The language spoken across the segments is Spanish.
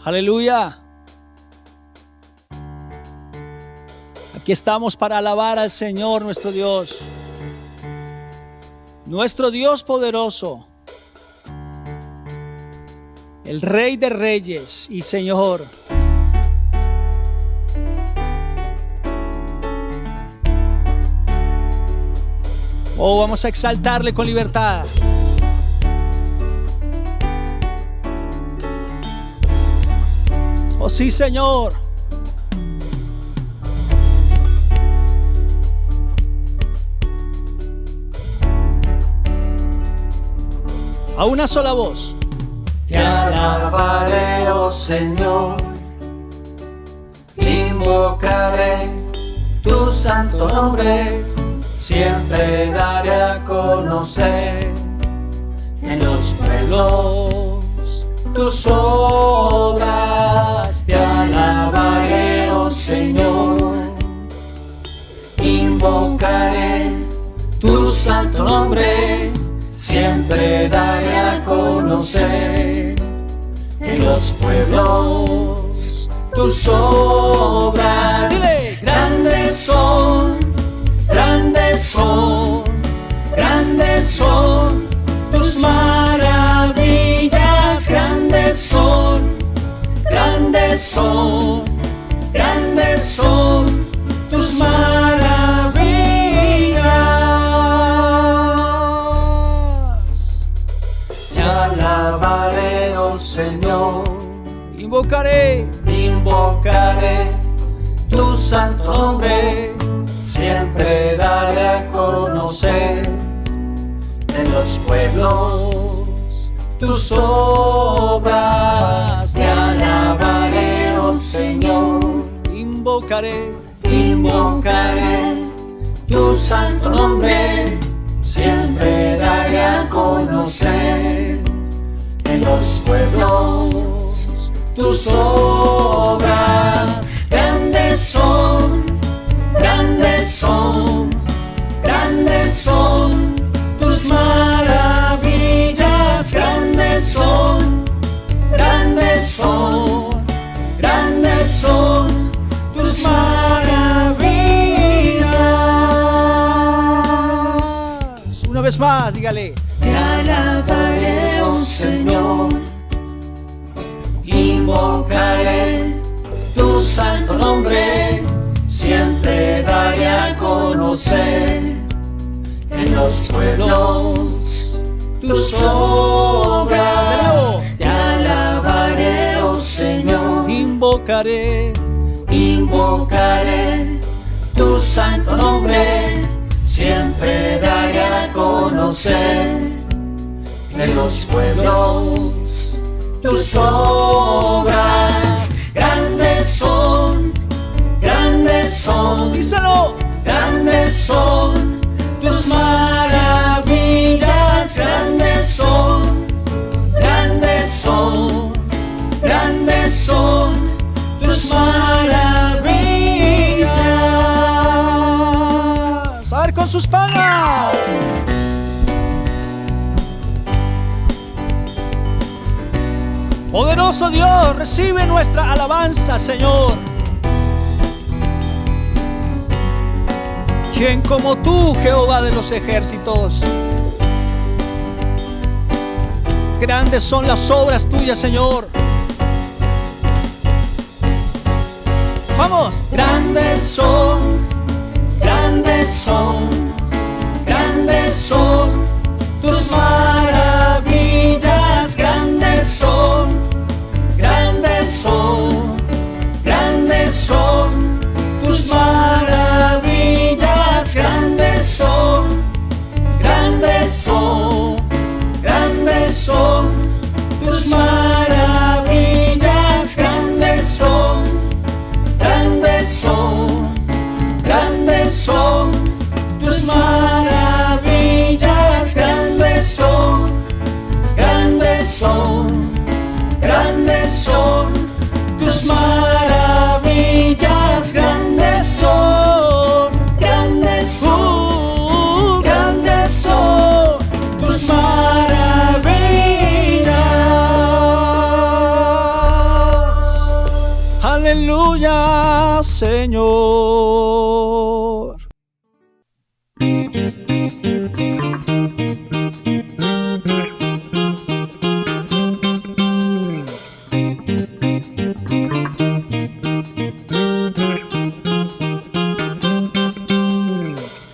Aleluya. Aquí estamos para alabar al Señor nuestro Dios poderoso, el Rey de Reyes y Señor. Oh, vamos a exaltarle con libertad. Oh, sí, Señor. A una sola voz. Te alabaré, oh Señor, invocaré tu santo nombre, siempre daré a conocer en los pueblos tus obras. Te alabaré, oh Señor, invocaré tu santo nombre, siempre daré a conocer en los pueblos tus obras. Dile. Grandes son, grandes son, grandes son tus maravillas. Grandes son, grandes son, grandes son tus maravillas. Te alabaré, oh Señor, Invocaré. invocaré tu santo nombre, siempre daré a conocer en los pueblos tus obras. Te alabaré, oh Señor, Invocaré. invocaré tu santo nombre, siempre daré a conocer en los pueblos tus obras. Grandes son, grandes son, grandes son tus maravillas. Grandes son, grandes son, grandes son tus maravillas. Una vez más, dígale. Te alabaré, oh Señor, invocaré tu santo nombre, siempre daré a conocer en los pueblos tus obras. Te alabaré, oh Señor, Invocaré. invocaré tu santo nombre, siempre daré a conocer en los pueblos tus obras. Grandes son, grandes son, Díselo. grandes son tus maravillas. Grandes son, grandes son, grandes son tus maravillas. A ver con sus palmas. Poderoso Dios, recibe nuestra alabanza, Señor. ¿Quién como tú, Jehová de los ejércitos? Grandes son las obras tuyas, Señor. Vamos. Grandes son, grandes son, grandes son tus maravillas. Grandes son, grandes son, grandes son tus maravillas. Grandes son, grandes son, grandes son tus maravillas. Grandes son, grandes son, grandes son tus maravillas. Grandes son, grandes son, grandes son tus maravillas. Grandes son, grandes son, grandes son tus maravillas. Aleluya, Señor.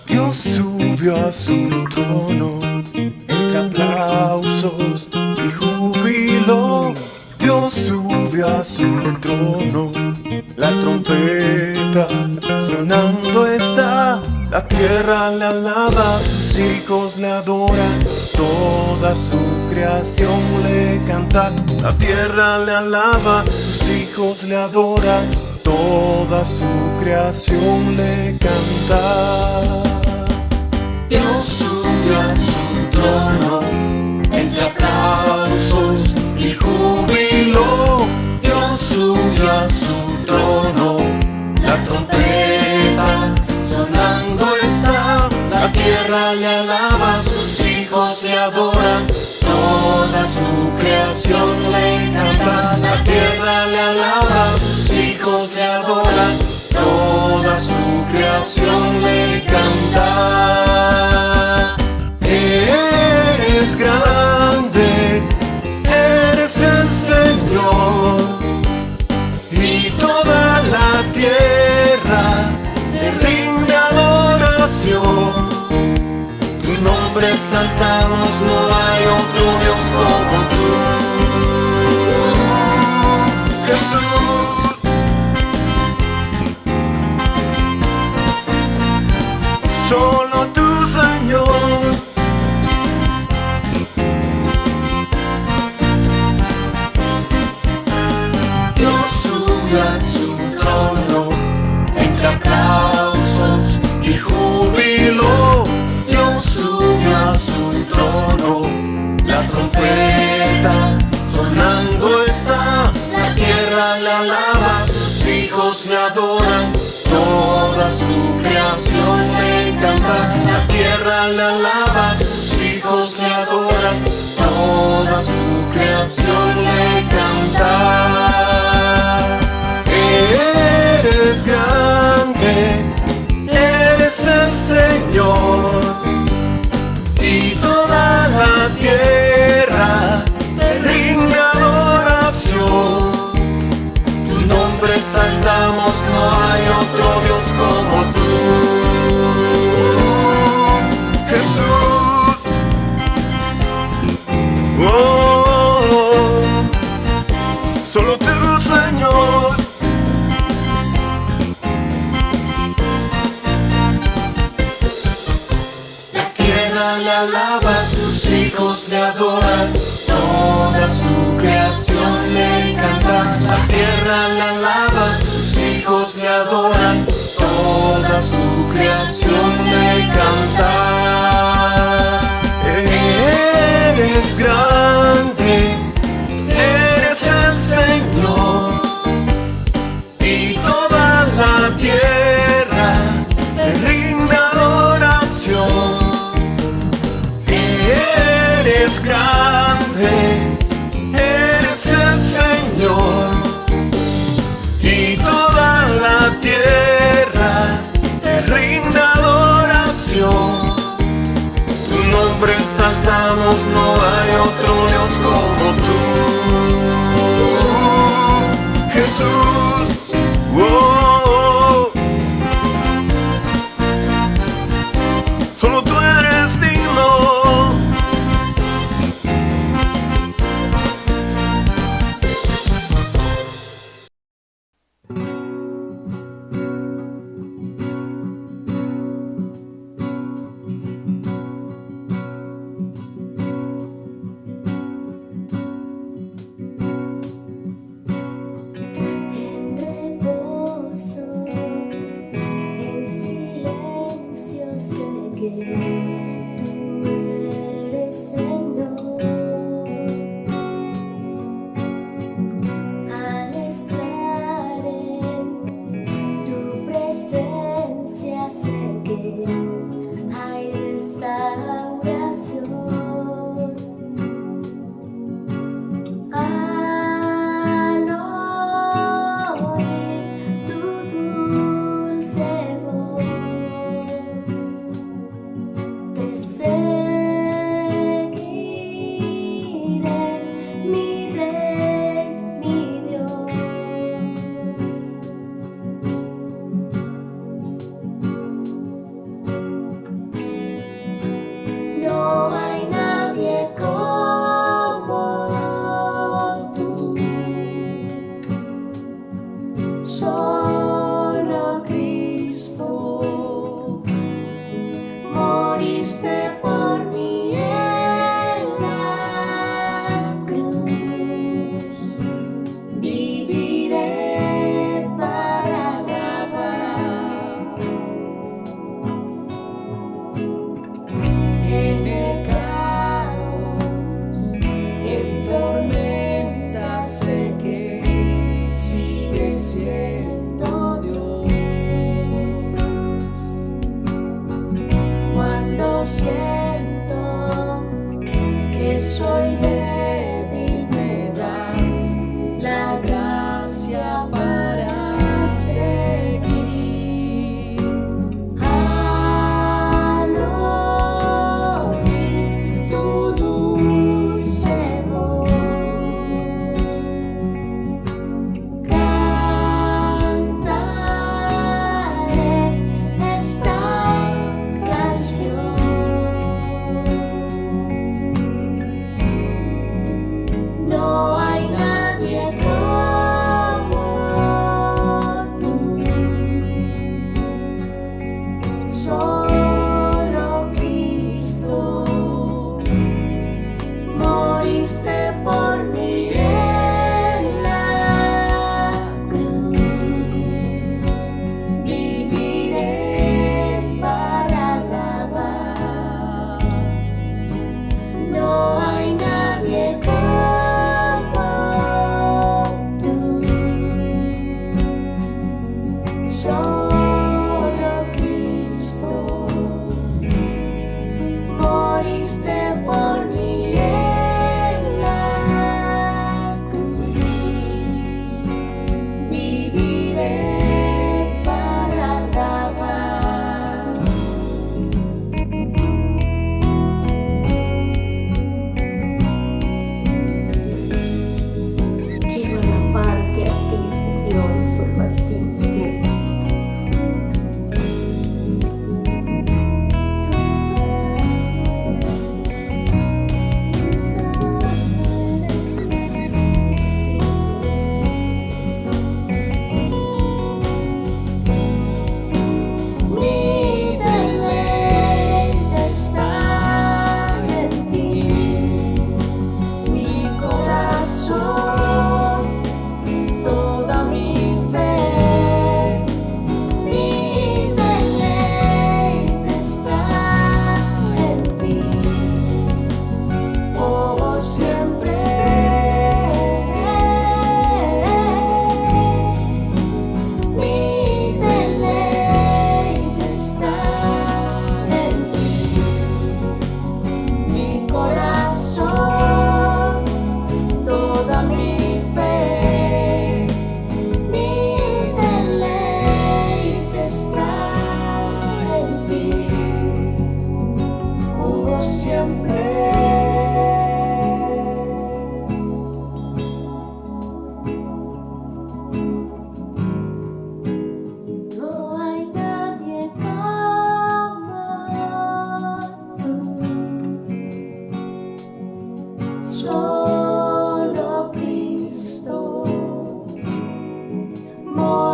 Dios subió a su trono entre aplausos y júbilo. Dios subió a su trono, la trompeta sonando está. La tierra le alaba, sus hijos le adoran, toda su creación le canta. La tierra le alaba, sus hijos le adoran, toda su creación le canta. Dios subió a su trono entre aplausos y júbilo. Dios subió a su trono, la trompeta sonando está. La tierra le alaba, sus hijos le adoran, toda su creación le canta. La tierra le alaba, sus hijos le adoran, toda su creación le canta. Eres grande, eres el Señor, y toda la tierra te rinde adoración. Tu nombre exaltamos, no hay otro Dios como tú, Jesús. Solo tú, Señor. Dios subió a su trono entre aplausos y júbilo. Dios subió a su trono, la trompeta sonando está. La tierra le alaba, sus hijos le adoran, toda su creación le canta. La tierra le alaba, sus hijos le adoran, toda su creación le canta. Eres grande, eres el Señor, y toda la tierra te rinde adoración. Tu nombre exaltamos, no hay otro Dios como tú, Jesús. Oh, solo tú, Señor. La tierra le alaba, sus hijos le adoran, toda su creación le canta. La tierra le alaba, sus hijos le adoran, toda su creación le canta. Eres grande, eres el Señor, y toda la tierra te rinde adoración. Eres grande, eres el Señor, y toda la tierra te rinde adoración. Tu nombre exaltamos, no hay otro Dios como tú, Jesús. Oh, solo tú eres digno.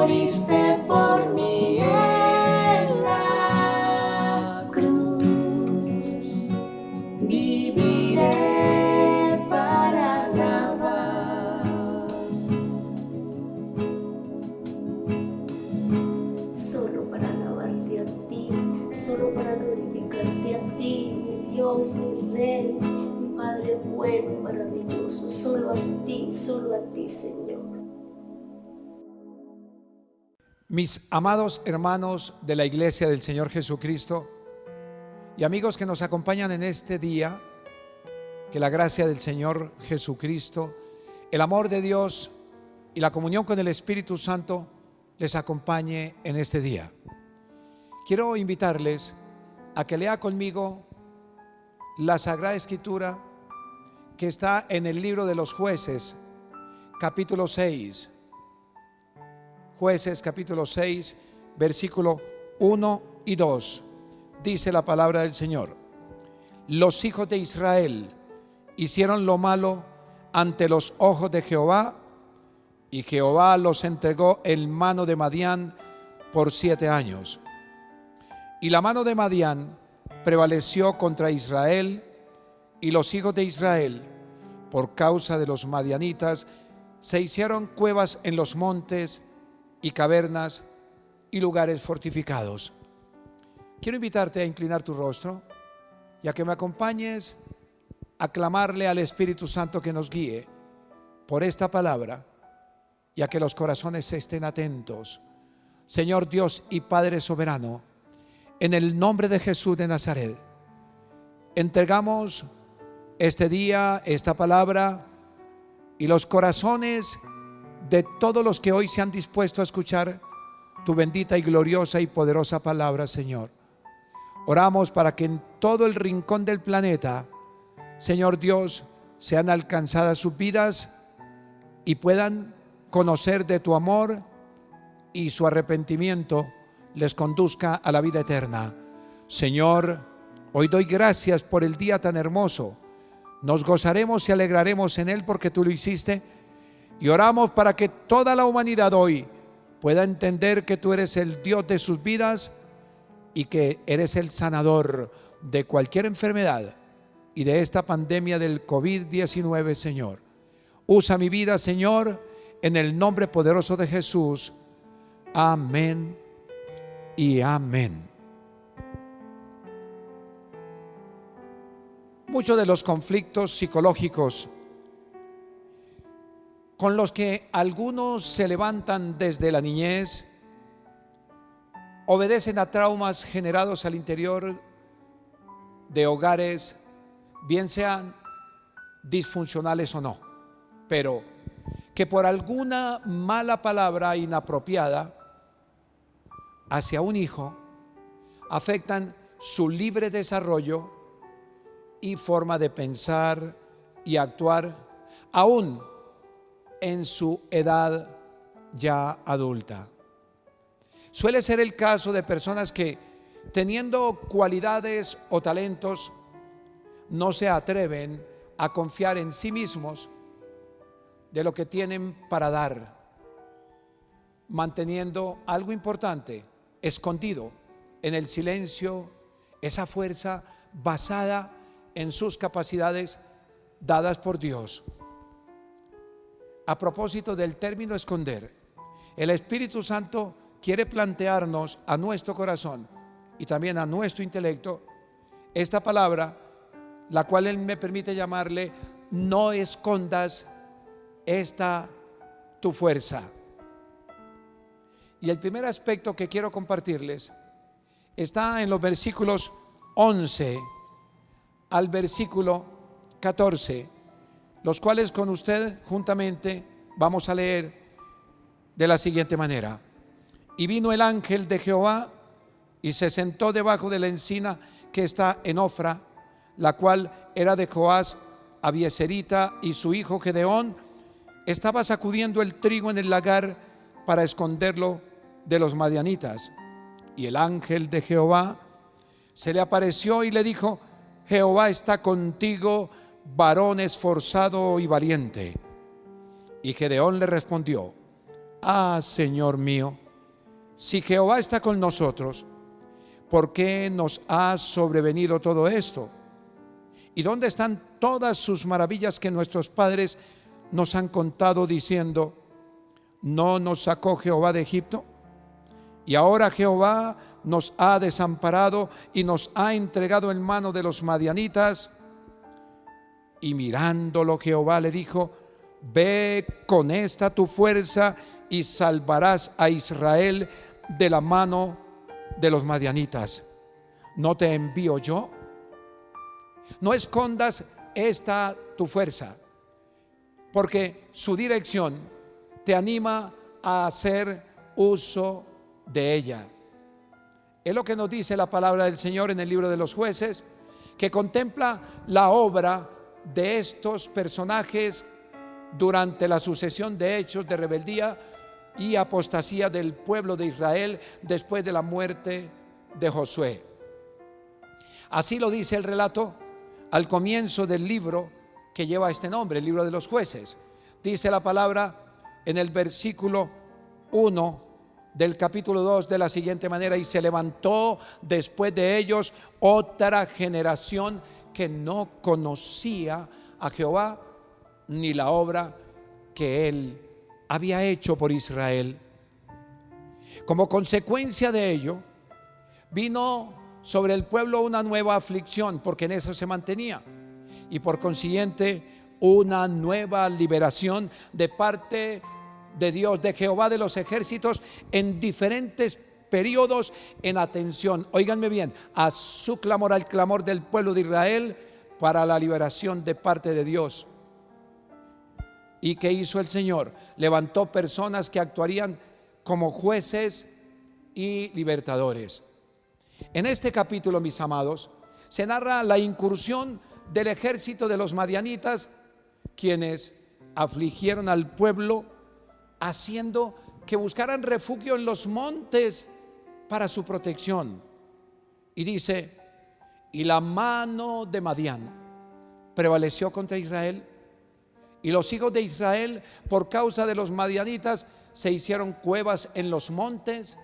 moriste por mí en la cruz. Viviré para alabar, solo para alabarte a ti, solo para glorificarte a ti, mi Dios, mi Rey, mi Padre bueno y maravilloso. Solo a ti, Señor. Mis amados hermanos de la Iglesia del Señor Jesucristo y amigos que nos acompañan en este día, que la gracia del Señor Jesucristo, el amor de Dios y la comunión con el Espíritu Santo les acompañe en este día. Quiero invitarles a que lea conmigo la Sagrada Escritura que está en el libro de los Jueces, capítulo 6. Jueces capítulo 6, versículo 1 y 2. Dice la palabra del Señor: los hijos de Israel hicieron lo malo ante los ojos de Jehová, y Jehová los entregó en mano de Madián por 7 años. Y la mano de Madián prevaleció contra Israel, y los hijos de Israel, por causa de los madianitas, se hicieron cuevas en los montes y cavernas y lugares fortificados. Quiero invitarte a inclinar tu rostro y a que me acompañes a clamarle al Espíritu Santo que nos guíe por esta palabra, y a que los corazones estén atentos. Señor Dios y Padre soberano, en el nombre de Jesús de Nazaret, entregamos este día, esta palabra y los corazones de todos los que hoy se han dispuesto a escuchar tu bendita y gloriosa y poderosa palabra, Señor. Oramos para que en todo el rincón del planeta, Señor Dios, sean alcanzadas sus vidas y puedan conocer de tu amor, y su arrepentimiento les conduzca a la vida eterna. Señor, hoy doy gracias por el día tan hermoso. Nos gozaremos y alegraremos en él porque tú lo hiciste, y oramos para que toda la humanidad hoy pueda entender que tú eres el Dios de sus vidas y que eres el sanador de cualquier enfermedad y de esta pandemia del COVID-19, Señor. Usa mi vida, Señor, en el nombre poderoso de Jesús. Amén y amén. Muchos de los conflictos psicológicos con los que algunos se levantan desde la niñez obedecen a traumas generados al interior de hogares, bien sean disfuncionales o no, pero que por alguna mala palabra inapropiada hacia un hijo afectan su libre desarrollo y forma de pensar y actuar, aún en su edad ya adulta. Suele ser el caso de personas que, teniendo cualidades o talentos, no se atreven a confiar en sí mismos de lo que tienen para dar, manteniendo algo importante escondido en el silencio, esa fuerza basada en sus capacidades dadas por Dios. A propósito del término esconder, el Espíritu Santo quiere plantearnos a nuestro corazón y también a nuestro intelecto esta palabra, la cual Él me permite llamarle: no escondas esta tu fuerza. Y el primer aspecto que quiero compartirles está en los versículos 11 al versículo 14, los cuales con usted juntamente vamos a leer de la siguiente manera. Y vino el ángel de Jehová y se sentó debajo de la encina que está en Ofra, la cual era de Joás Abieserita, y su hijo Gedeón estaba sacudiendo el trigo en el lagar para esconderlo de los madianitas. Y el ángel de Jehová se le apareció y le dijo: Jehová está contigo, varón esforzado y valiente. Y Gedeón le respondió: Ah, Señor mío, si Jehová está con nosotros, ¿por qué nos ha sobrevenido todo esto? ¿Y dónde están todas sus maravillas que nuestros padres nos han contado diciendo, ¿no nos sacó Jehová de Egipto? Y ahora Jehová nos ha desamparado y nos ha entregado en mano de los madianitas. Y mirándolo Jehová le dijo, ve con esta tu fuerza y salvarás a Israel de la mano de los madianitas. ¿No te envío yo? No escondas esta tu fuerza, porque su dirección te anima a hacer uso de ella. Es lo que nos dice la palabra del Señor en el libro de los Jueces, que contempla la obra de estos personajes durante la sucesión de hechos de rebeldía y apostasía del pueblo de Israel después de la muerte de Josué. Así lo dice el relato al comienzo del libro que lleva este nombre, el libro de los Jueces. Dice la palabra en el versículo 1 del capítulo 2 de la siguiente manera: y se levantó después de ellos otra generación que no conocía a Jehová ni la obra que él había hecho por Israel. Como consecuencia de ello, vino sobre el pueblo una nueva aflicción, porque en eso se mantenía, y por consiguiente una nueva liberación de parte de Dios, de Jehová de los ejércitos, en diferentes periodos, en atención, óiganme bien, a su clamor, al clamor del pueblo de Israel para la liberación de parte de Dios. ¿Y qué hizo el Señor? Levantó personas que actuarían como jueces y libertadores. En este capítulo, mis amados, se narra la incursión del ejército de los madianitas, quienes afligieron al pueblo, haciendo que buscaran refugio en los montes para su protección. Y dice, y la mano de Madián prevaleció contra Israel, y los hijos de Israel, por causa de los madianitas, se hicieron cuevas en los montes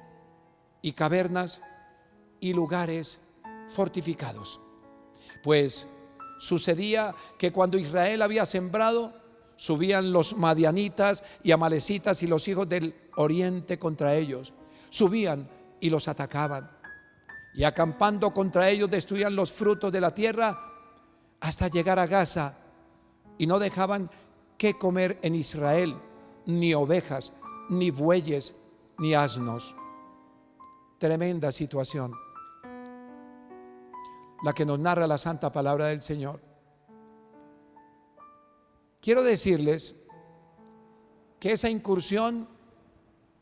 y cavernas y lugares fortificados. Pues sucedía que cuando Israel había sembrado, subían los madianitas y amalecitas y los hijos del oriente contra ellos. Subían y los atacaban, y acampando contra ellos destruían los frutos de la tierra hasta llegar a Gaza, y no dejaban que comer en Israel ni ovejas, ni bueyes, ni asnos. Tremenda situación la que nos narra la santa palabra del Señor. Quiero decirles que esa incursión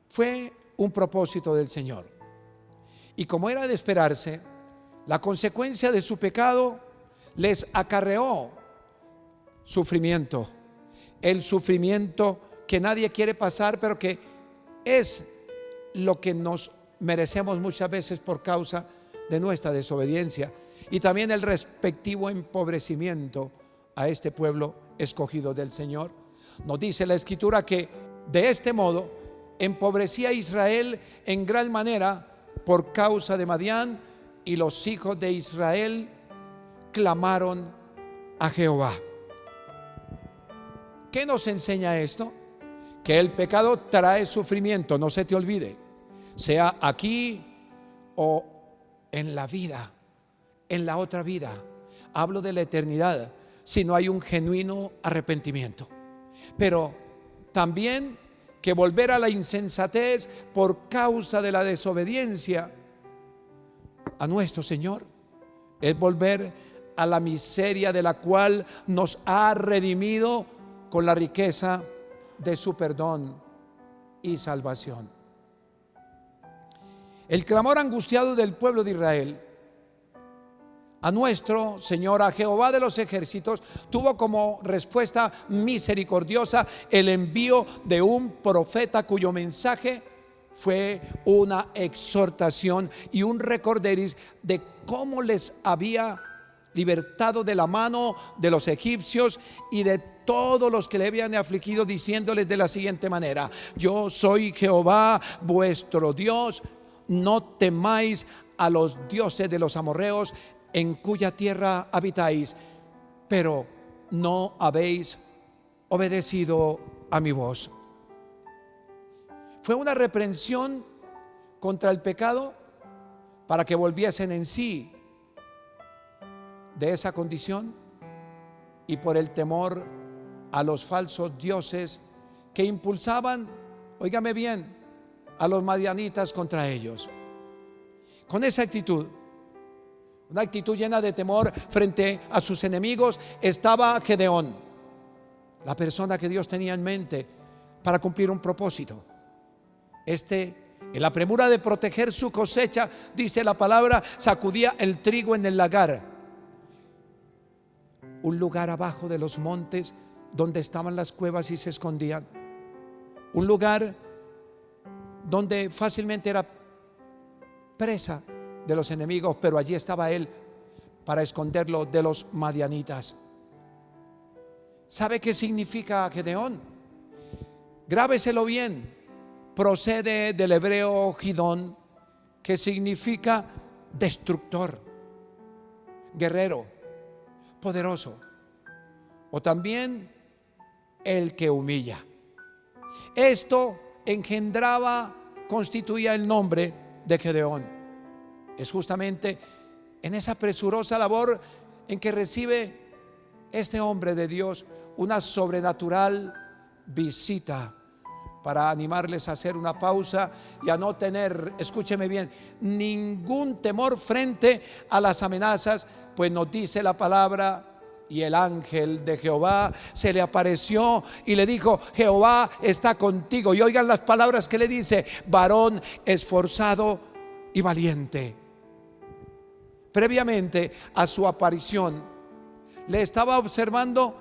fue un propósito del Señor, y como era de esperarse, la consecuencia de su pecado les acarreó sufrimiento, el sufrimiento que nadie quiere pasar, pero que es lo que nos merecemos muchas veces por causa de nuestra desobediencia, y también el respectivo empobrecimiento a este pueblo escogido del Señor. Nos dice la Escritura que de este modo empobrecía a Israel en gran manera por causa de Madián, y los hijos de Israel clamaron a Jehová. ¿Qué nos enseña esto? Que el pecado trae sufrimiento, no se te olvide, sea aquí o en la vida, en la otra vida. Hablo de la eternidad, si no hay un genuino arrepentimiento. Pero también que volver a la insensatez por causa de la desobediencia a nuestro Señor es volver a la miseria de la cual nos ha redimido con la riqueza de su perdón y salvación. El clamor angustiado del pueblo de Israel a nuestro Señor, a Jehová de los ejércitos, tuvo como respuesta misericordiosa el envío de un profeta cuyo mensaje fue una exhortación y un recorderis de cómo les había libertado de la mano de los egipcios y de todos los que le habían afligido, diciéndoles de la siguiente manera: yo soy Jehová vuestro Dios, no temáis a los dioses de los amorreos en cuya tierra habitáis, pero no habéis obedecido a mi voz. Fue una reprensión contra el pecado para que volviesen en sí de esa condición, y por el temor a los falsos dioses que impulsaban, óigame bien, a los madianitas contra ellos. Con esa actitud, una actitud llena de temor frente a sus enemigos, estaba Gedeón, la persona que Dios tenía en mente para cumplir un propósito. En la premura de proteger su cosecha, dice la palabra, sacudía el trigo en el lagar, un lugar abajo de los montes donde estaban las cuevas y se escondían, un lugar donde fácilmente era presa de los enemigos, pero allí estaba él para esconderlo de los madianitas. ¿Sabe qué significa Gedeón? Grábeselo bien. Procede del hebreo Gidón, que significa destructor, guerrero, poderoso, o también el que humilla. Esto constituía el nombre de Gedeón. Es justamente en esa presurosa labor en que recibe este hombre de Dios una sobrenatural visita para animarles a hacer una pausa y a no tener, escúcheme bien, ningún temor frente a las amenazas, pues nos dice la palabra: y el ángel de Jehová se le apareció y le dijo: Jehová está contigo. Y oigan las palabras que le dice: varón esforzado y valiente. Previamente a su aparición, le estaba observando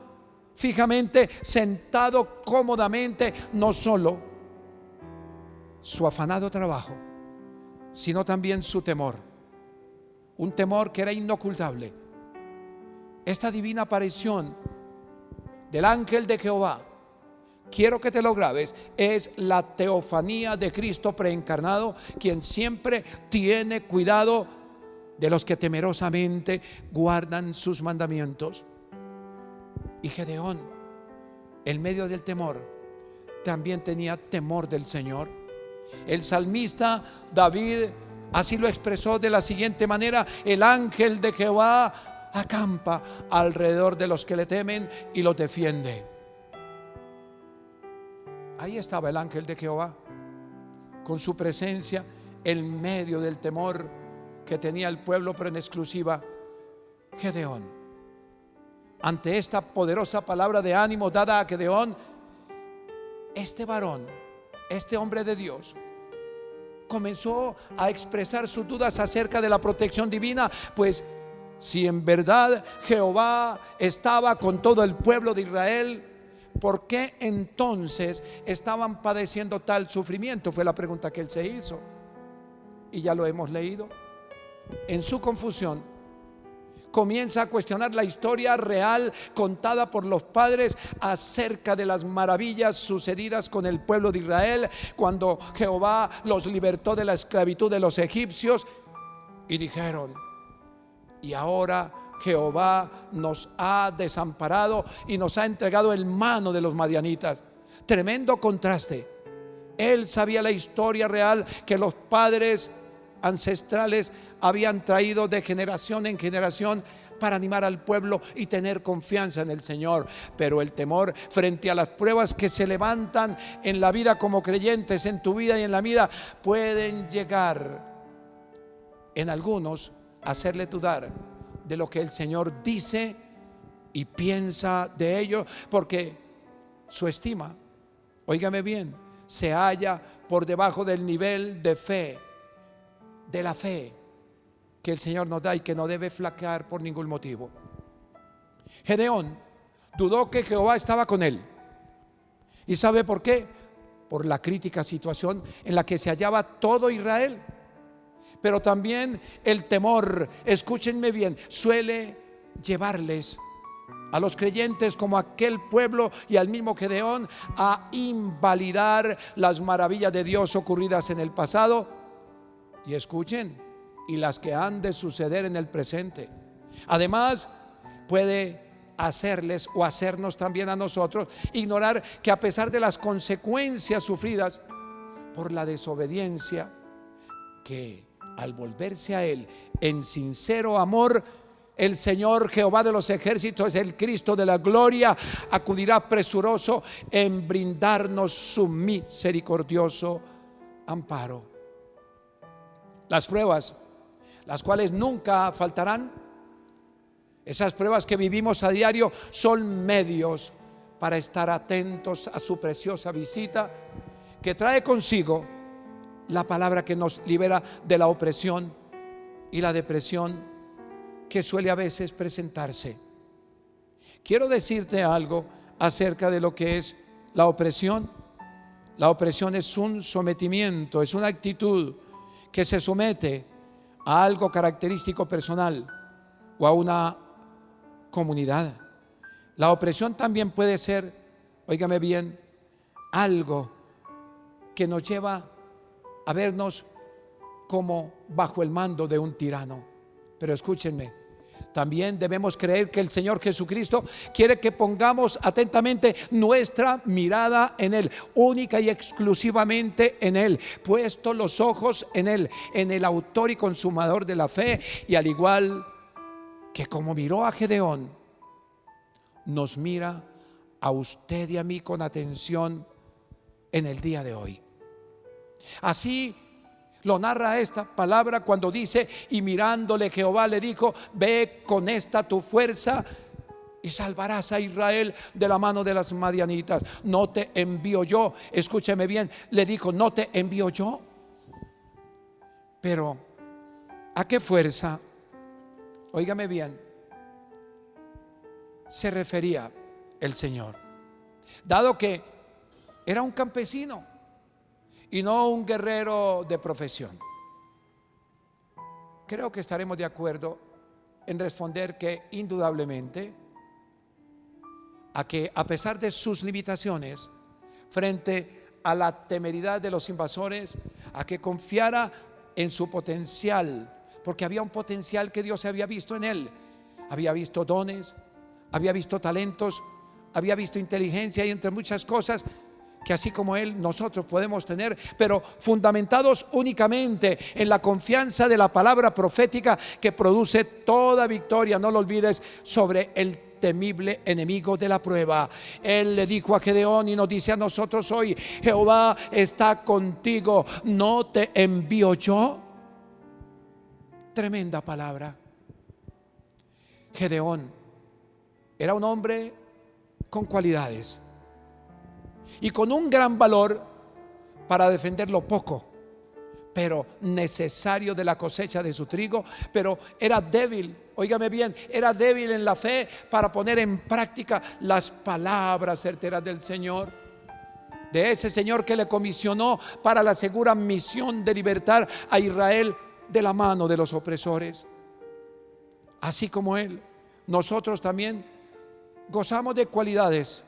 fijamente, sentado cómodamente, no solo su afanado trabajo, sino también su temor, un temor que era inocultable. Esta divina aparición del ángel de Jehová, quiero que te lo grabes, es la teofanía de Cristo preencarnado, quien siempre tiene cuidado de los que temerosamente guardan sus mandamientos. Y Gedeón, en medio del temor, también tenía temor del Señor. El salmista David así lo expresó de la siguiente manera: el ángel de Jehová acampa alrededor de los que le temen y los defiende. Ahí estaba el ángel de Jehová, con su presencia en medio del temor que tenía el pueblo, pero en exclusiva Gedeón. Ante esta poderosa palabra de ánimo dada a Gedeón, este varón, este hombre de Dios, comenzó a expresar sus dudas acerca de la protección divina, pues si en verdad Jehová estaba con todo el pueblo de Israel, ¿por qué entonces estaban padeciendo tal sufrimiento? Fue la pregunta que él se hizo. Y ya lo hemos leído. En su confusión, comienza a cuestionar la historia real contada por los padres acerca de las maravillas sucedidas con el pueblo de Israel cuando Jehová los libertó de la esclavitud de los egipcios, y dijeron: y ahora Jehová nos ha desamparado y nos ha entregado en mano de los madianitas. Tremendo contraste. Él sabía la historia real que los padres ancestrales habían traído de generación en generación para animar al pueblo y tener confianza en el Señor. Pero el temor frente a las pruebas que se levantan en la vida como creyentes, en tu vida y en la vida, pueden llegar en algunos a hacerle dudar de lo que el Señor dice y piensa de ello, porque su estima, óigame bien, se halla por debajo del nivel de fe, de la fe que el Señor nos da y que no debe flaquear por ningún motivo. Gedeón dudó que Jehová estaba con él. ¿Y sabe por qué? Por la crítica situación en la que se hallaba todo Israel. Pero también el temor, escúchenme bien, suele llevarles a los creyentes como aquel pueblo y al mismo Gedeón a invalidar las maravillas de Dios ocurridas en el pasado, y escuchen, y las que han de suceder en el presente. Además, puede hacerles o hacernos también a nosotros ignorar que a pesar de las consecuencias sufridas por la desobediencia, que al volverse a Él en sincero amor, el Señor Jehová de los ejércitos, el Cristo de la gloria, acudirá presuroso en brindarnos su misericordioso amparo. Las pruebas, las cuales nunca faltarán, esas pruebas que vivimos a diario, son medios para estar atentos a su preciosa visita, que trae consigo la palabra que nos libera de la opresión y la depresión que suele a veces presentarse. Quiero decirte algo acerca de lo que es la opresión. La opresión es un sometimiento, es una actitud que se somete a algo característico personal o a una comunidad. La opresión también puede ser, óigame bien, algo que nos lleva a vernos como bajo el mando de un tirano. Pero escúchenme, también debemos creer que el Señor Jesucristo quiere que pongamos atentamente nuestra mirada en Él, única y exclusivamente en Él, puesto los ojos en Él, en el autor y consumador de la fe, y al igual que como miró a Gedeón, nos mira a usted y a mí con atención en el día de hoy. Así lo narra esta palabra cuando dice: y mirándole Jehová le dijo, ve con esta tu fuerza y salvarás a Israel de la mano de las madianitas. No te envío yo, escúcheme bien, le dijo, no te envío yo. Pero ¿a qué fuerza? Óigame bien, se refería el Señor, dado que era un campesino y no un guerrero de profesión. Creo que estaremos de acuerdo en responder que indudablemente a que, a pesar de sus limitaciones frente a la temeridad de los invasores, a que confiara en su potencial, porque había un potencial que Dios había visto en él. Había visto dones, había visto talentos, había visto inteligencia y entre muchas cosas que así como él nosotros podemos tener, pero fundamentados únicamente en la confianza de la palabra profética que produce toda victoria, no lo olvides, sobre el temible enemigo de la prueba. Él le dijo a Gedeón y nos dice a nosotros hoy: Jehová está contigo, no te envío yo. Tremenda palabra. Gedeón era un hombre con cualidades y con un gran valor para defender lo poco, pero necesario de la cosecha de su trigo. Pero era débil, óigame bien, era débil en la fe para poner en práctica las palabras certeras del Señor, de ese Señor que le comisionó para la segura misión de libertar a Israel de la mano de los opresores. Así como él, nosotros también gozamos de cualidades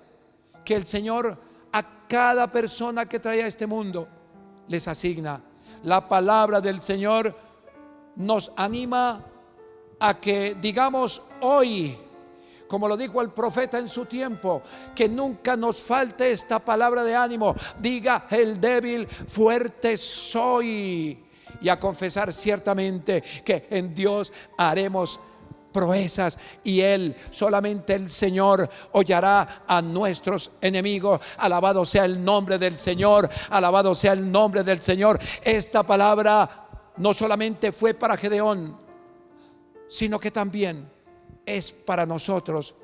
que el Señor a cada persona que trae a este mundo les asigna. La palabra del Señor nos anima a que digamos hoy, como lo dijo el profeta en su tiempo, que nunca nos falte esta palabra de ánimo. Diga el débil, fuerte soy. Y a confesar ciertamente que en Dios haremos proezas, y Él, solamente el Señor, hollará a nuestros enemigos. Alabado sea el nombre del Señor, alabado sea el nombre del Señor. Esta palabra no solamente fue para Gedeón, sino que también es para nosotros.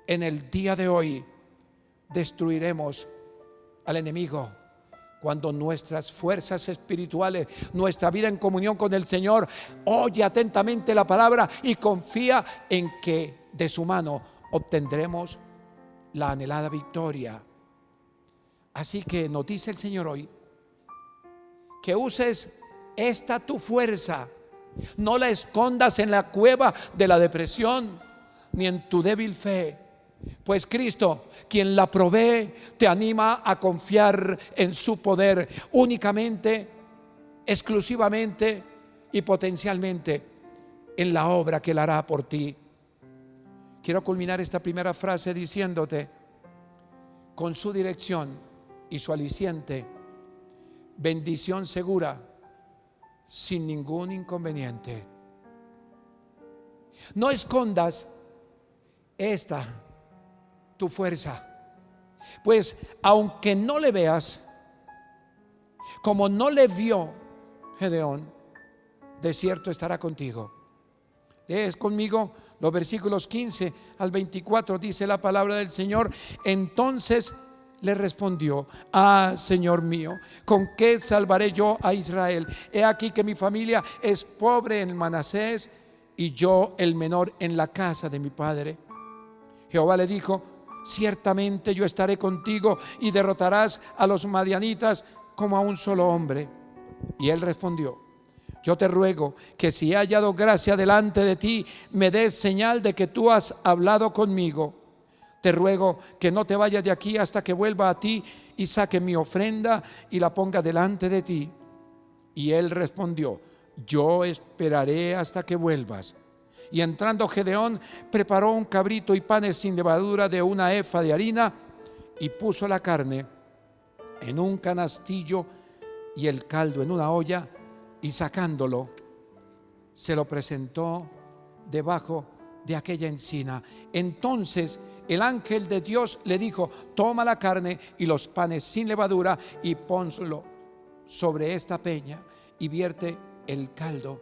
En el día de hoy destruiremos al enemigo cuando nuestras fuerzas espirituales, nuestra vida en comunión con el Señor, oye atentamente la palabra y confía en que de su mano obtendremos la anhelada victoria. Así que nos dice el Señor hoy que uses esta tu fuerza, no la escondas en la cueva de la depresión, ni en tu débil fe, pues Cristo, quien la provee, te anima a confiar en su poder únicamente, exclusivamente y potencialmente en la obra que Él hará por ti. Quiero culminar esta primera frase diciéndote: con su dirección y su aliciente, bendición segura, sin ningún inconveniente. No escondas esta tu fuerza, pues aunque no le veas, como no le vio Gedeón, de cierto estará contigo. Lees conmigo los versículos 15 al 24, dice la palabra del Señor. Entonces le respondió: Señor mío, ¿con qué salvaré yo a Israel? He aquí que mi familia es pobre en Manasés y yo el menor en la casa de mi padre. Jehová le dijo: ciertamente yo estaré contigo y derrotarás a los madianitas como a un solo hombre. Y él respondió: yo te ruego que si he hallado gracia delante de ti, me des señal de que tú has hablado conmigo. Te ruego que no te vayas de aquí hasta que vuelva a ti y saque mi ofrenda y la ponga delante de ti. Y él respondió: yo esperaré hasta que vuelvas. Y entrando Gedeón, preparó un cabrito y panes sin levadura de una efa de harina, y puso la carne en un canastillo y el caldo en una olla, y sacándolo, se lo presentó debajo de aquella encina. Entonces el ángel de Dios le dijo: toma la carne y los panes sin levadura y pónselo sobre esta peña y vierte el caldo.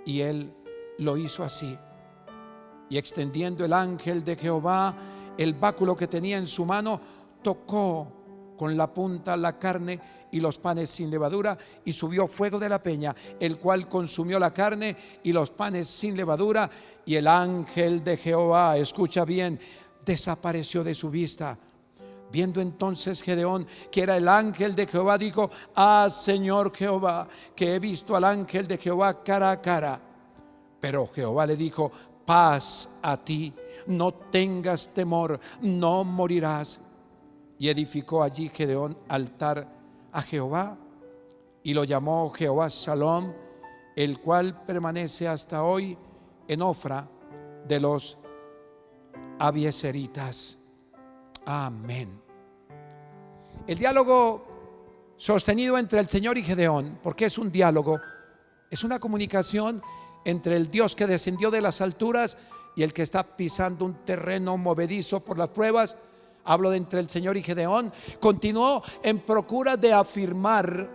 Y él lo hizo así. Y extendiendo el ángel de Jehová el báculo que tenía en su mano, tocó con la punta la carne y los panes sin levadura, y subió fuego de la peña, el cual consumió la carne y los panes sin levadura, y el ángel de Jehová, escucha bien, desapareció de su vista. Viendo entonces Gedeón que era el ángel de Jehová, dijo: Señor Jehová, que he visto al ángel de Jehová cara a cara. Pero Jehová le dijo: paz a ti, no tengas temor, no morirás. Y edificó allí Gedeón altar a Jehová y lo llamó Jehová Shalom, el cual permanece hasta hoy en Ofra de los abiezeritas. Amén. El diálogo sostenido entre el Señor y Gedeón, porque es un diálogo, es una comunicación entre el Dios que descendió de las alturas y el que está pisando un terreno movedizo por las pruebas. Hablo de entre el Señor y Gedeón. Continuó en procura de afirmar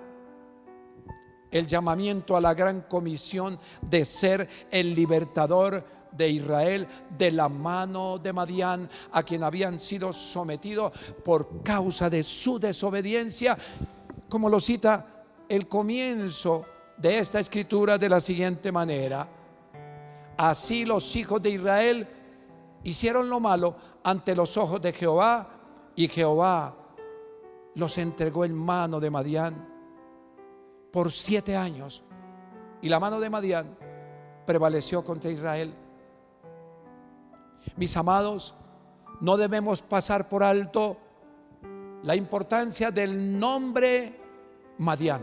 el llamamiento a la gran comisión de ser el libertador de Israel de la mano de Madián, a quien habían sido sometidos por causa de su desobediencia, como lo cita el comienzo de esta escritura de la siguiente manera: así los hijos de Israel hicieron lo malo ante los ojos de Jehová, y Jehová los entregó en mano de Madián por 7 años, y la mano de Madián prevaleció contra Israel. Mis amados, no debemos pasar por alto la importancia del nombre Madián,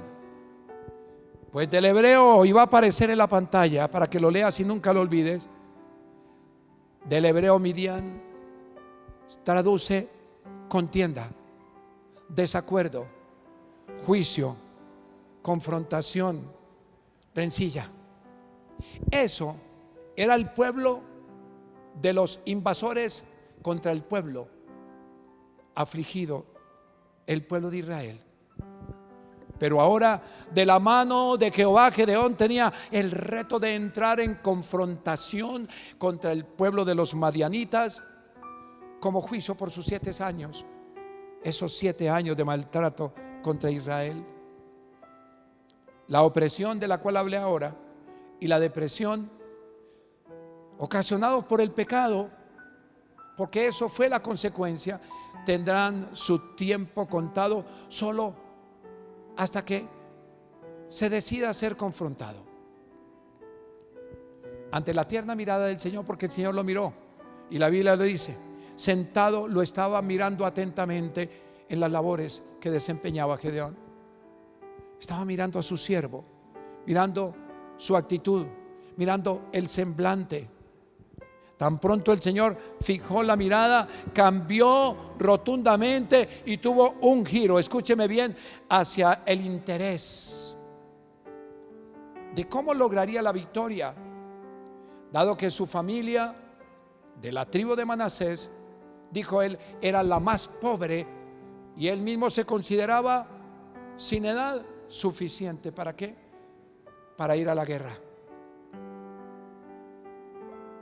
pues del hebreo, y va a aparecer en la pantalla para que lo leas y nunca lo olvides, del hebreo Midian traduce contienda, desacuerdo, juicio, confrontación, rencilla. Eso era el pueblo de los invasores contra el pueblo afligido, el pueblo de Israel. Pero ahora, de la mano de Jehová, Gedeón tenía el reto de entrar en confrontación contra el pueblo de los madianitas como juicio por sus 7 años, esos 7 años de maltrato contra Israel. La opresión de la cual hablé ahora y la depresión ocasionados por el pecado, porque eso fue la consecuencia, tendrán su tiempo contado solo hasta que se decida ser confrontado ante la tierna mirada del Señor, porque el Señor lo miró Y la Biblia lo dice, sentado lo estaba mirando atentamente en las labores que desempeñaba Gedeón. Estaba mirando a su siervo, mirando su actitud, mirando el semblante. Tan pronto el Señor fijó la mirada, cambió rotundamente y tuvo un giro, escúcheme bien, hacia el interés de cómo lograría la victoria, dado que su familia de la tribu de Manasés, dijo él, era la más pobre y él mismo se consideraba sin edad suficiente. ¿Para qué? Para ir a la guerra.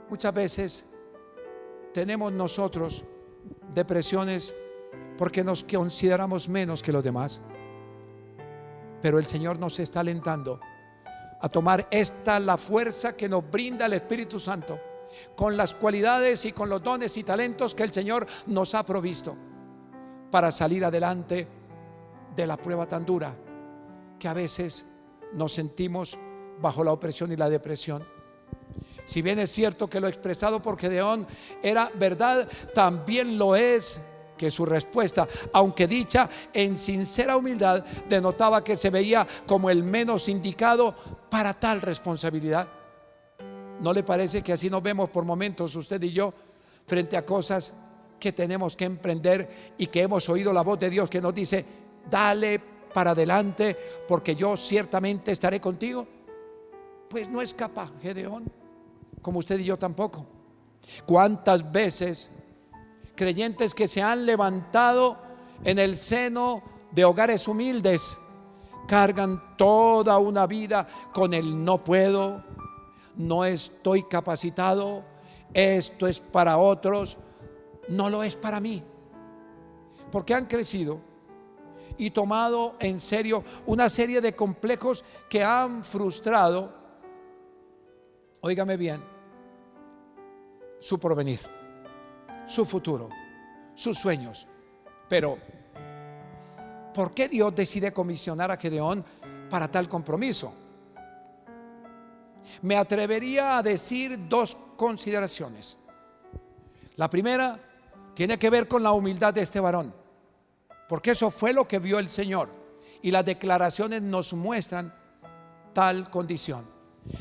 Muchas veces tenemos nosotros depresiones porque nos consideramos menos que los demás, pero el Señor nos está alentando a tomar la fuerza que nos brinda el Espíritu Santo, con las cualidades y con los dones y talentos que el Señor nos ha provisto, para salir adelante de la prueba tan dura que a veces nos sentimos bajo la opresión y la depresión. Si bien es cierto que lo expresado por Gedeón era verdad, también lo es que su respuesta, aunque dicha en sincera humildad, denotaba que se veía como el menos indicado para tal responsabilidad. ¿No le parece que así nos vemos por momentos usted y yo frente a cosas que tenemos que emprender y que hemos oído la voz de Dios que nos dice, dale para adelante porque yo ciertamente estaré contigo? Pues no es capaz Gedeón, como usted y yo tampoco. ¿Cuántas veces creyentes que se han levantado en el seno de hogares humildes cargan toda una vida con el no puedo, no estoy capacitado, esto es para otros, no lo es para mí? Porque han crecido y tomado en serio una serie de complejos que han frustrado, óigame bien, su porvenir, su futuro, sus sueños. Pero ¿por qué Dios decide comisionar a Gedeón para tal compromiso? Me atrevería a decir dos consideraciones. La primera tiene que ver con la humildad de este varón, porque eso fue lo que vio el Señor, y las declaraciones nos muestran tal condición.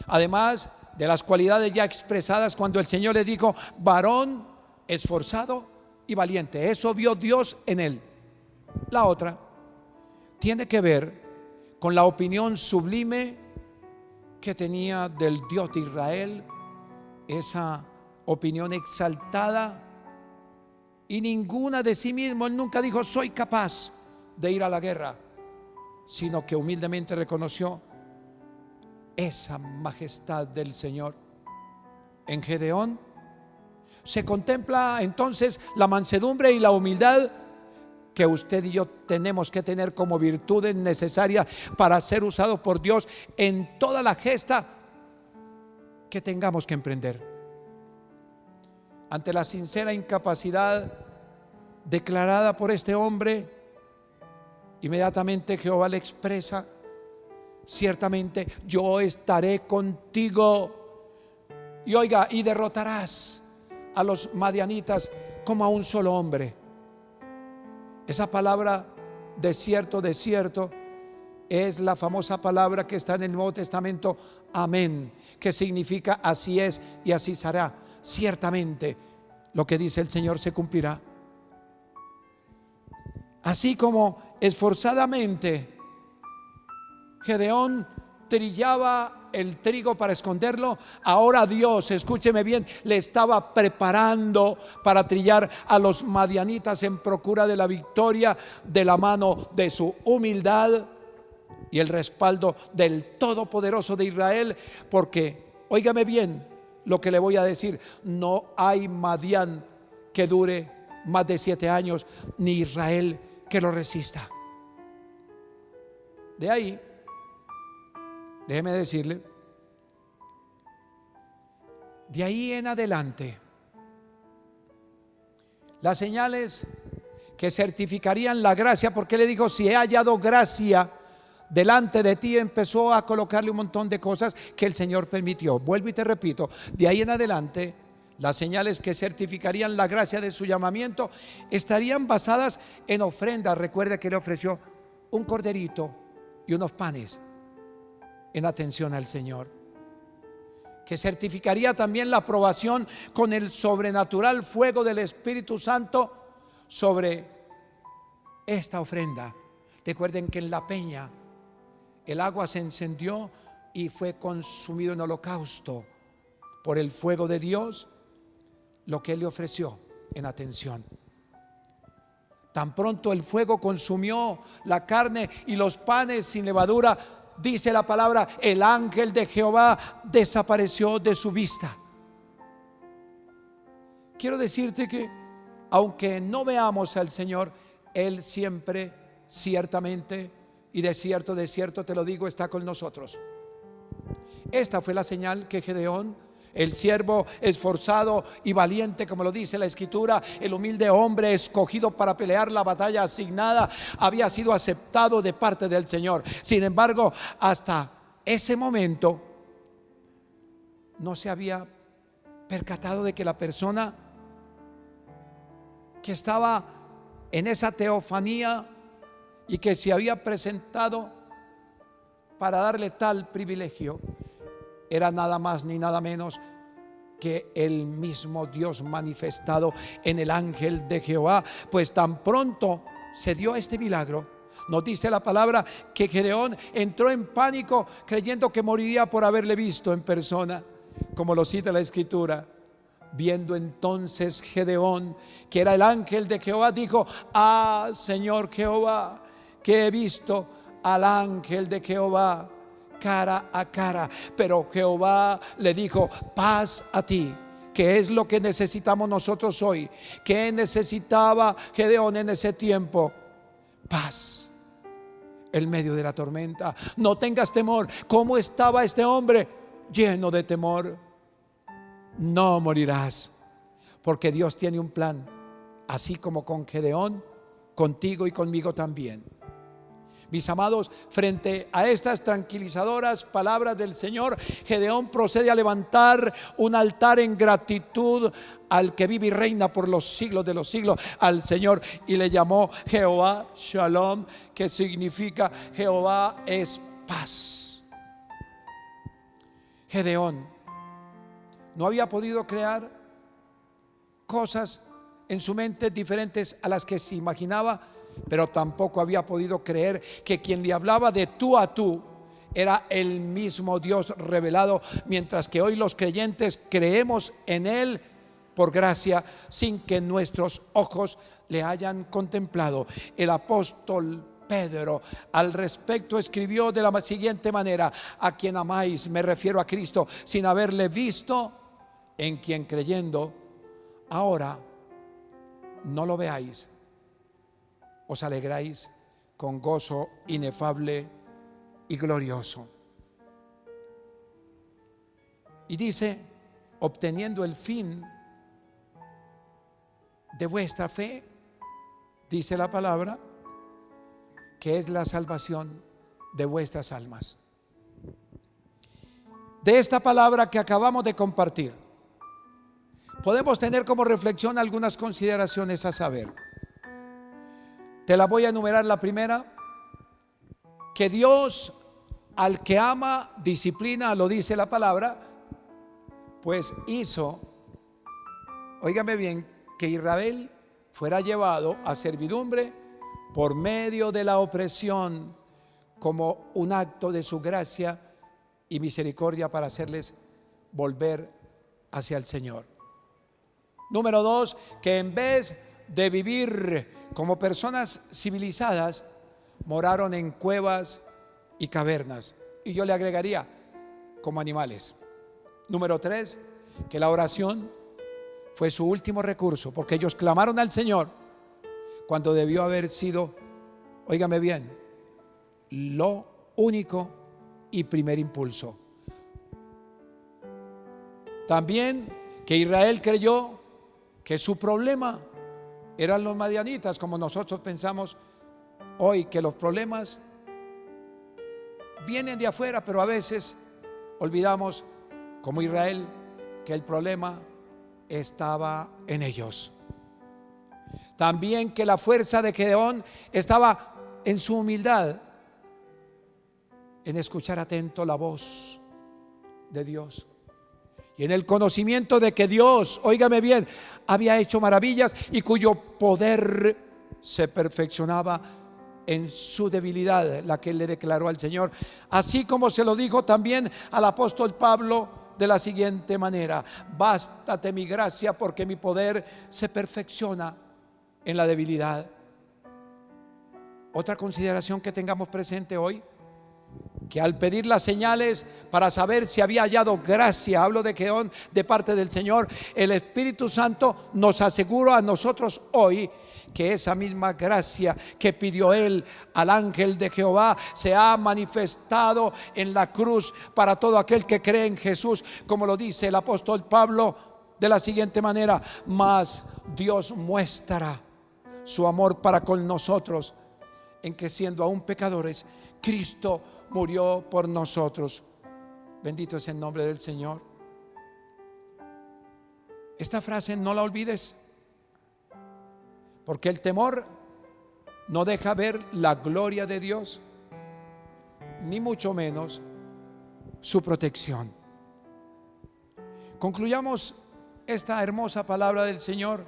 Además de las cualidades ya expresadas cuando el Señor le dijo, varón esforzado y valiente, eso vio Dios en él. La otra tiene que ver con la opinión sublime que tenía del Dios de Israel, esa opinión exaltada y ninguna de sí mismo. Él nunca dijo soy capaz de ir a la guerra, sino que humildemente reconoció esa majestad del Señor. En Gedeón se contempla entonces la mansedumbre y la humildad que usted y yo tenemos que tener como virtudes necesarias para ser usados por Dios en toda la gesta que tengamos que emprender. Ante la sincera incapacidad declarada por este hombre, inmediatamente Jehová le expresa, ciertamente yo estaré contigo, y oiga, y derrotarás a los madianitas como a un solo hombre. Esa palabra desierto, desierto, es la famosa palabra que está en el Nuevo Testamento, amén, que significa así es y así será. Ciertamente lo que dice el Señor se cumplirá. Así como esforzadamente Gedeón trillaba el trigo para esconderlo, ahora Dios, escúcheme bien, le estaba preparando para trillar a los madianitas en procura de la victoria de la mano de su humildad y el respaldo del Todopoderoso de Israel. Porque, óigame bien lo que le voy a decir, no hay Madián que dure más de 7 años, ni Israel que lo resista. De ahí, déjeme decirle, de ahí en adelante, las señales que certificarían la gracia, porque le dijo, si he hallado gracia delante de ti, empezó a colocarle un montón de cosas que el Señor permitió. Vuelvo y te repito, de ahí en adelante, Las señales que certificarían la gracia de su llamamiento estarían basadas en ofrendas. Recuerde que le ofreció un corderito y unos panes en atención al Señor. Que certificaría también la aprobación con el sobrenatural fuego del Espíritu Santo sobre esta ofrenda. Recuerden que en la peña el agua se encendió y fue consumido en holocausto por el fuego de Dios, lo que Él le ofreció en atención. Tan pronto el fuego consumió la carne y los panes sin levadura, dice la palabra, el ángel de Jehová desapareció de su vista. Quiero decirte que aunque no veamos al Señor, Él siempre, ciertamente, y de cierto te lo digo, está con nosotros. Esta fue la señal que Gedeón, el siervo esforzado y valiente, como lo dice la Escritura, el humilde hombre escogido para pelear la batalla asignada, había sido aceptado de parte del Señor. Sin embargo, hasta ese momento no se había percatado de que la persona que estaba en esa teofanía y que se había presentado para darle tal privilegio era nada más ni nada menos que el mismo Dios manifestado en el ángel de Jehová. Pues tan pronto se dio este milagro, nos dice la palabra que Gedeón entró en pánico creyendo que moriría por haberle visto en persona, como lo cita la Escritura. Viendo entonces Gedeón que era el ángel de Jehová, dijo: ah, Señor Jehová, que he visto al ángel de Jehová cara a cara. Pero Jehová le dijo: paz a ti. ¿Qué es lo que necesitamos nosotros hoy? ¿Qué necesitaba Gedeón en ese tiempo? Paz en medio de la tormenta. No tengas temor. ¿Cómo estaba este hombre? Lleno de temor. No morirás, porque Dios tiene un plan, así como con Gedeón, contigo y conmigo también. Mis amados, frente a estas tranquilizadoras palabras del Señor, Gedeón procede a levantar un altar en gratitud al que vive y reina por los siglos de los siglos, al Señor, y le llamó Jehová Shalom, que significa Jehová es paz. Gedeón no había podido crear cosas en su mente diferentes a las que se imaginaba, pero tampoco había podido creer que quien le hablaba de tú a tú era el mismo Dios revelado, mientras que hoy los creyentes creemos en Él por gracia, sin que nuestros ojos le hayan contemplado. El apóstol Pedro al respecto escribió de la siguiente manera: a quien amáis, me refiero a Cristo, sin haberle visto, en quien creyendo ahora no lo veáis, os alegráis con gozo inefable y glorioso. Y dice: obteniendo el fin de vuestra fe, dice la palabra, que es la salvación de vuestras almas. De esta palabra que acabamos de compartir, podemos tener como reflexión algunas consideraciones a saber. Te la voy a enumerar. La primera: que Dios al que ama disciplina, lo dice la palabra, pues hizo, óigame bien, que Israel fuera llevado a servidumbre por medio de la opresión, como un acto de su gracia y misericordia para hacerles volver hacia el Señor. Número dos: que en vez de vivir como personas civilizadas, moraron en cuevas y cavernas, y yo le agregaría, como animales. Número tres: que la oración fue su último recurso, porque ellos clamaron al Señor cuando debió haber sido, óigame bien, lo único y primer impulso. También que Israel creyó que su problema eran los madianitas, como nosotros pensamos hoy que los problemas vienen de afuera, pero a veces olvidamos, como Israel, que el problema estaba en ellos. También que la fuerza de Gedeón estaba en su humildad, en escuchar atento la voz de Dios y en el conocimiento de que Dios, óigame bien, había hecho maravillas y cuyo poder se perfeccionaba en su debilidad, la que él le declaró al Señor, así como se lo dijo también al apóstol Pablo de la siguiente manera: bástate mi gracia, porque mi poder se perfecciona en la debilidad. Otra consideración que tengamos presente hoy, que al pedir las señales para saber si había hallado gracia, hablo de Gedeón, de parte del Señor, el Espíritu Santo nos asegura a nosotros hoy que esa misma gracia que pidió él al ángel de Jehová se ha manifestado en la cruz para todo aquel que cree en Jesús, como lo dice el apóstol Pablo de la siguiente manera: mas Dios muestra su amor para con nosotros, en que siendo aún pecadores, Cristo murió por nosotros. Bendito es el nombre del Señor. Esta frase no la olvides, porque el temor no deja ver la gloria de Dios, ni mucho menos su protección. Concluyamos esta hermosa palabra del Señor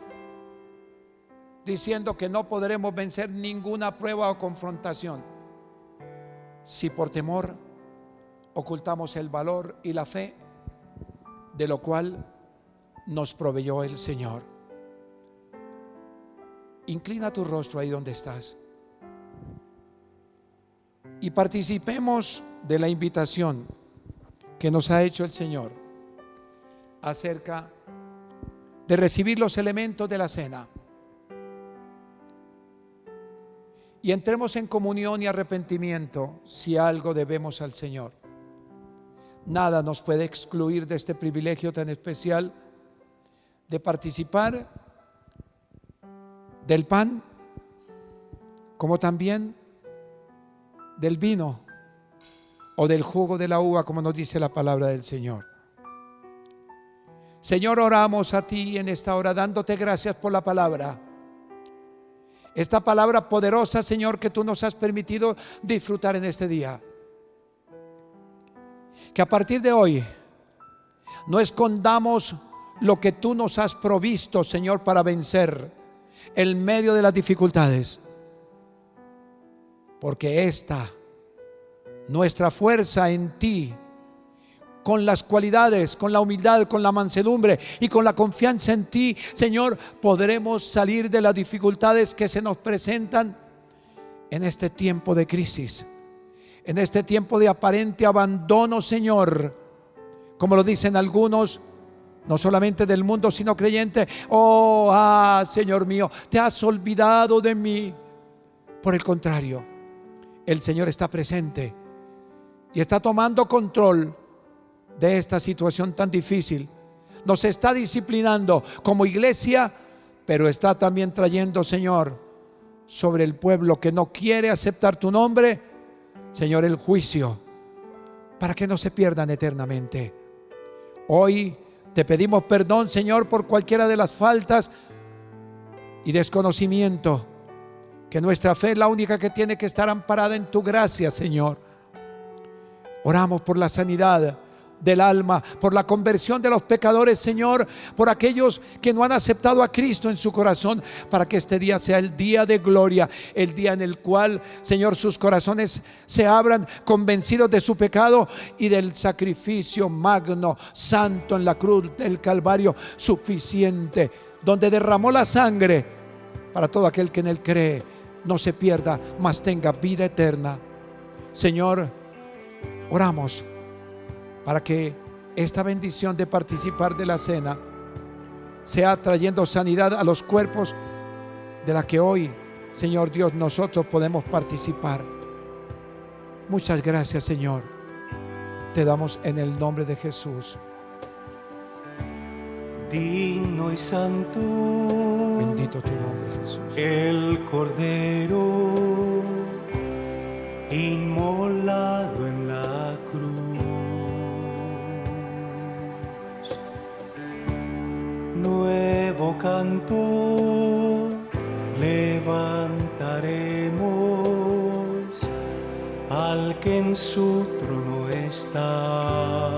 diciendo que no podremos vencer ninguna prueba o confrontación si por temor ocultamos el valor y la fe de lo cual nos proveyó el Señor. Inclina tu rostro ahí donde estás y participemos de la invitación que nos ha hecho el Señor acerca de recibir los elementos de la cena y entremos en comunión y arrepentimiento si algo debemos al Señor. Nada nos puede excluir de este privilegio tan especial de participar del pan, como también del vino o del jugo de la uva, como nos dice la palabra del Señor. Señor, oramos a ti en esta hora dándote gracias por la palabra. Esta palabra poderosa, Señor, que tú nos has permitido disfrutar en este día. Que a partir de hoy no escondamos lo que tú nos has provisto, Señor, para vencer en medio de las dificultades. Porque esta, nuestra fuerza en ti, con las cualidades, con la humildad, con la mansedumbre y con la confianza en ti, Señor, podremos salir de las dificultades que se nos presentan en este tiempo de crisis, en este tiempo de aparente abandono, Señor, como lo dicen algunos, no solamente del mundo, sino creyente. Señor mío, te has olvidado de mí. Por el contrario, el Señor está presente y está tomando control de esta situación tan difícil. Nos está disciplinando como iglesia, pero está también trayendo, Señor, sobre el pueblo que no quiere aceptar tu nombre, Señor, el juicio, para que no se pierdan eternamente. Hoy te pedimos perdón, Señor, por cualquiera de las faltas y desconocimiento, que nuestra fe es la única que tiene que estar amparada en tu gracia, Señor. Oramos por la sanidad del alma, por la conversión de los pecadores, Señor, por aquellos que no han aceptado a Cristo en su corazón, para que este día sea el día de gloria, el día en el cual, Señor, sus corazones se abran convencidos de su pecado y del sacrificio magno, santo en la cruz del Calvario, suficiente, donde derramó la sangre para todo aquel que en él cree, no se pierda, mas tenga vida eterna. Señor, oramos para que esta bendición de participar de la cena sea trayendo sanidad a los cuerpos de la que hoy, Señor Dios, nosotros podemos participar. Muchas gracias, Señor. Te damos en el nombre de Jesús. Digno y santo, Bendito tu nombre, Jesús. el Cordero inmolado en la cruz, canto levantaremos al que en su trono está.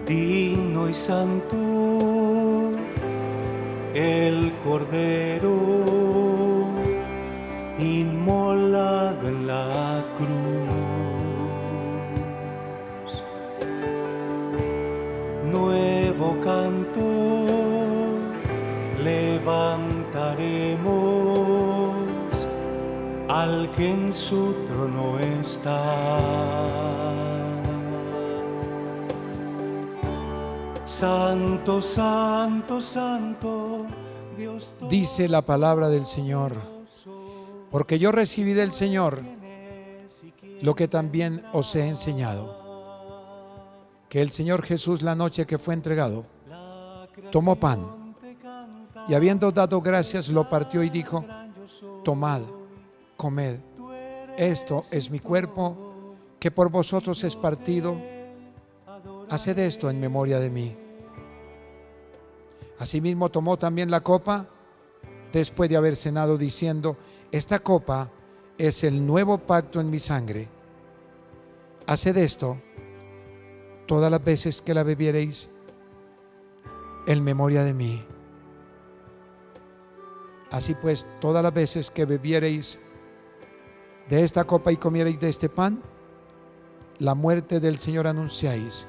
Digno y santo el Cordero inmolado en la cruz. Nuevo canto levantaremos al que en su trono está. Santo, santo, santo, Dios todo. Dice la palabra del Señor: porque yo recibí del Señor lo que también os he enseñado, que el Señor Jesús, la noche que fue entregado, tomó pan y habiendo dado gracias lo partió y dijo: tomad, comed, esto es mi cuerpo que por vosotros es partido, haced esto en memoria de mí. Asimismo tomó también la copa después de haber cenado, diciendo: esta copa es el nuevo pacto en mi sangre. Haced esto todas las veces que la bebiereis en memoria de mí. Así pues, todas las veces que bebiereis de esta copa y comiereis de este pan, la muerte del Señor anunciáis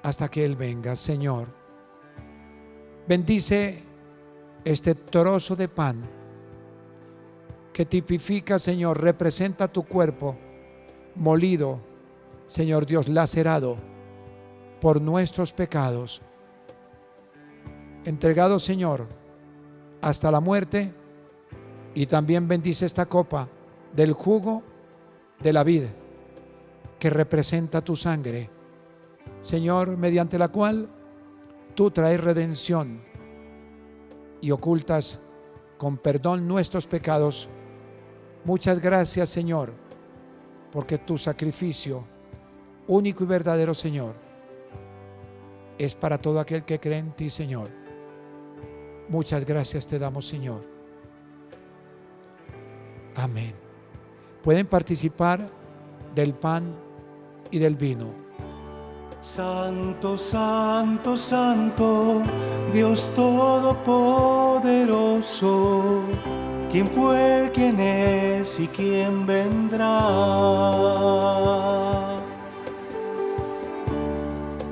hasta que Él venga. Señor, bendice este trozo de pan que tipifica, Señor, representa tu cuerpo molido, Señor Dios, lacerado por nuestros pecados, entregado, Señor, hasta la muerte. Y también bendice esta copa del jugo de la vid que representa tu sangre, Señor, mediante la cual tú traes redención y ocultas con perdón nuestros pecados. Muchas gracias, Señor, porque tu sacrificio único y verdadero, Señor, es para todo aquel que cree en ti, Señor. Muchas gracias te damos, Señor. Amén. Pueden participar del pan y del vino. Santo, santo, santo, Dios todopoderoso, ¿quién fue, quién es y quién vendrá?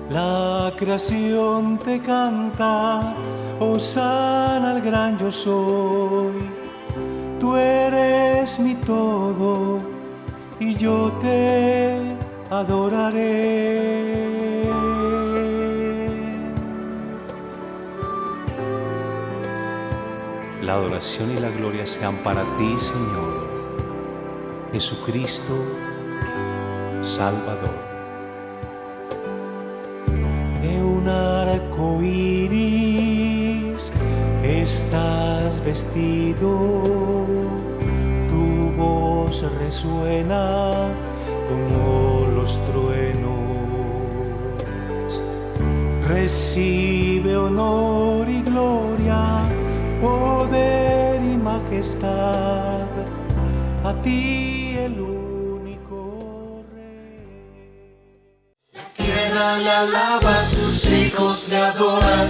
La creación te canta, hosana al gran yo soy. Tú eres mi todo y yo te adoraré. La adoración y la gloria sean para ti, Señor Jesucristo, Salvador. De un arco iris estás vestido, tu voz resuena como los truenos. Recibe honor y gloria, poder y majestad, a ti el único Rey. La tierra le alaba, sus hijos le adoran.